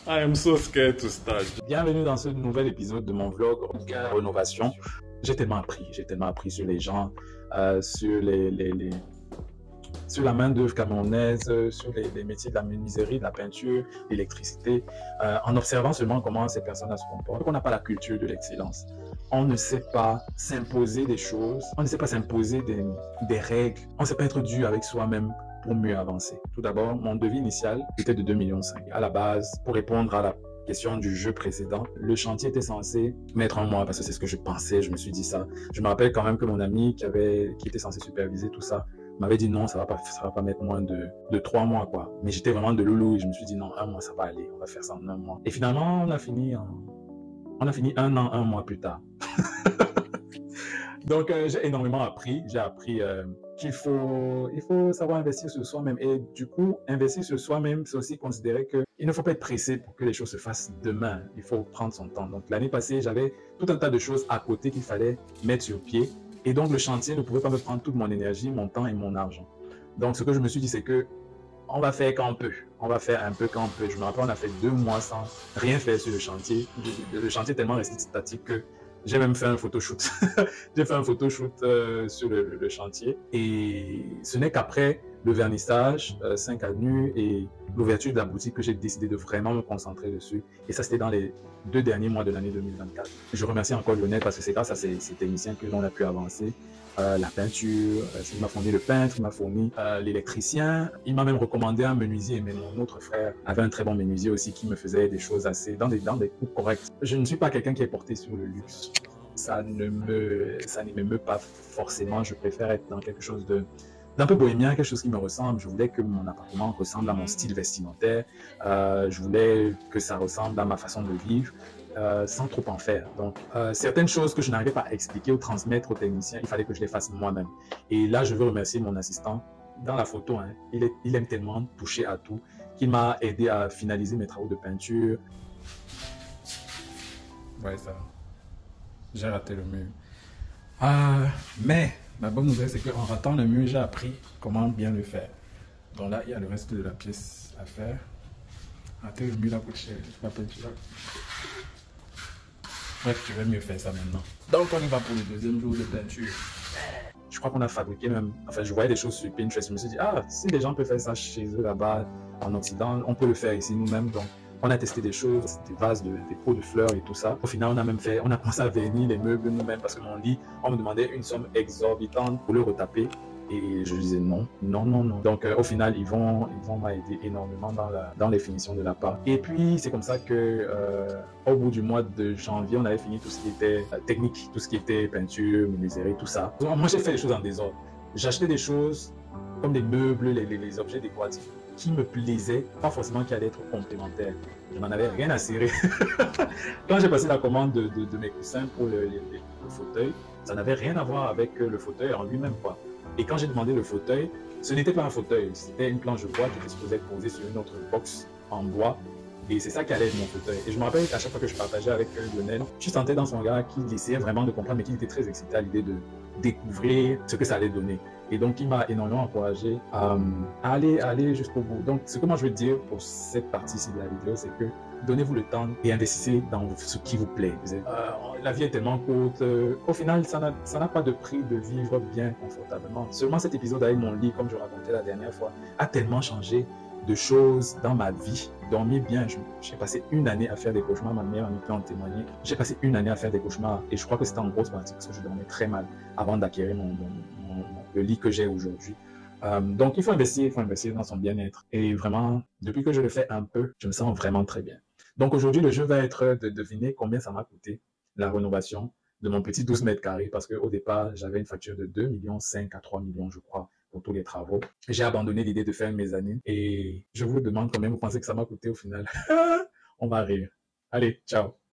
I am so scared to start. Bienvenue dans ce nouvel épisode de mon vlog Rénovation. J'ai tellement appris sur les gens, sur sur la main-d'œuvre camerounaise, sur les métiers de la menuiserie, de la peinture, l'électricité, en observant seulement comment ces personnes se comportent. On n'a pas la culture de l'excellence. On ne sait pas s'imposer des choses, on ne sait pas s'imposer des règles, on ne sait pas être dur avec soi-même pour mieux avancer. Tout d'abord, mon devis initial était de 2,5 millions. À la base, pour répondre à la question du jeu précédent, le chantier était censé mettre un mois parce que c'est ce que je pensais, je me suis dit ça. Je me rappelle quand même que mon ami qui était censé superviser tout ça m'avait dit non, ça va pas mettre moins de 3 mois quoi. Mais j'étais vraiment de loulou et je me suis dit non, un mois ça va aller, on va faire ça en un mois. Et finalement, on a fini 1 an, 1 mois plus tard. Donc, j'ai énormément appris. J'ai appris qu'il faut savoir investir sur soi-même. Et du coup, investir sur soi-même, c'est aussi considérer qu'il ne faut pas être pressé pour que les choses se fassent demain. Il faut prendre son temps. Donc, l'année passée, j'avais tout un tas de choses à côté qu'il fallait mettre sur pied. Et donc, le chantier ne pouvait pas me prendre toute mon énergie, mon temps et mon argent. Donc, ce que je me suis dit, c'est que on va faire quand on peut. On va faire un peu quand on peut. Je me rappelle, on a fait 2 mois sans rien faire sur le chantier. Le chantier est tellement resté statique que j'ai même fait un photoshoot. J'ai fait un photoshoot sur le chantier. Et ce n'est qu'après le vernissage, 5 avenues et l'ouverture de la boutique que j'ai décidé de vraiment me concentrer dessus. Et ça, c'était dans les 2 derniers mois de l'année 2024. Je remercie encore Lionel parce que c'est grâce à ces techniciens que l'on a pu avancer. La peinture, il m'a fourni le peintre, il m'a fourni l'électricien. Il m'a même recommandé un menuisier, mais mon autre frère avait un très bon menuisier aussi qui me faisait des choses assez dans des coûts corrects. Je ne suis pas quelqu'un qui est porté sur le luxe. Ça ne m'émeut pas forcément. Je préfère être dans quelque chose d'un peu bohémien, quelque chose qui me ressemble. Je voulais que mon appartement ressemble à mon style vestimentaire. Je voulais que ça ressemble à ma façon de vivre. Sans trop en faire. Donc, certaines choses que je n'arrivais pas à expliquer ou transmettre aux techniciens, il fallait que je les fasse moi-même. Et là, je veux remercier mon assistant. Dans la photo, hein, il aime tellement toucher à tout qu'il m'a aidé à finaliser mes travaux de peinture. Ouais, ça. J'ai raté le mur. Mais la bonne nouvelle, c'est qu'en ratant le mur, j'ai appris comment bien le faire. Donc là, il y a le reste de la pièce à faire. Rater le mur, là, coûte cher. La peinture. Bref, je vais mieux faire ça maintenant. Donc, on y va pour le deuxième jour de peinture. Je crois qu'on a fabriqué même... Enfin, je voyais des choses sur Pinterest. Je me suis dit, si les gens peuvent faire ça chez eux là-bas, en Occident, on peut le faire ici nous-mêmes. Donc, on a testé des choses, des vases, des pots de fleurs et tout ça. Au final, on a commencé à vernir les meubles nous-mêmes parce que mon lit, on me demandait une somme exorbitante pour le retaper. Et je disais non. Donc au final, ils vont m'aider énormément dans les finitions de l'appart. Et puis c'est comme ça que au bout du mois de janvier, on avait fini tout ce qui était technique, tout ce qui était peinture, menuiserie, tout ça. Donc, moi j'ai fait les choses en désordre. J'achetais des choses comme des meubles, les objets décoratifs qui me plaisaient, pas forcément qui allaient être complémentaires. Je n'en avais rien à cirer. Quand j'ai passé la commande de mes coussins pour le fauteuil, ça n'avait rien à voir avec le fauteuil en lui-même, quoi. Et quand j'ai demandé le fauteuil, ce n'était pas un fauteuil, c'était une planche de bois qui était supposée être posée sur une autre box en bois. Et c'est ça qui allait être mon fauteuil. Et je me rappelle qu'à chaque fois que je partageais avec Lionel, je sentais dans son regard qu'il essayait vraiment de comprendre, mais qu'il était très excité à l'idée de découvrir ce que ça allait donner. Et donc, il m'a énormément encouragé à aller jusqu'au bout. Donc, ce que moi je veux dire pour cette partie-ci de la vidéo, c'est que donnez-vous le temps et investissez dans ce qui vous plaît. La vie est tellement courte. Au final, ça n'a pas de prix de vivre bien confortablement. Seulement cet épisode avec mon lit, comme je racontais la dernière fois, a tellement changé de choses dans ma vie. Dormir bien, j'ai passé 1 année à faire des cauchemars, ma meilleure amie peut en témoigner. J'ai passé 1 année à faire des cauchemars et je crois que c'était en grosse partie parce que je dormais très mal avant d'acquérir le lit que j'ai aujourd'hui. Donc il faut investir dans son bien-être. Et vraiment, depuis que je le fais un peu, je me sens vraiment très bien. Donc aujourd'hui, le jeu va être de deviner combien ça m'a coûté la rénovation de mon petit 12 mètres carrés parce qu'au départ, j'avais une facture de 2,5 millions à 3 millions, je crois, pour tous les travaux. J'ai abandonné l'idée de faire une mezzanine et je vous demande combien vous pensez que ça m'a coûté au final. On va rire. Allez, ciao.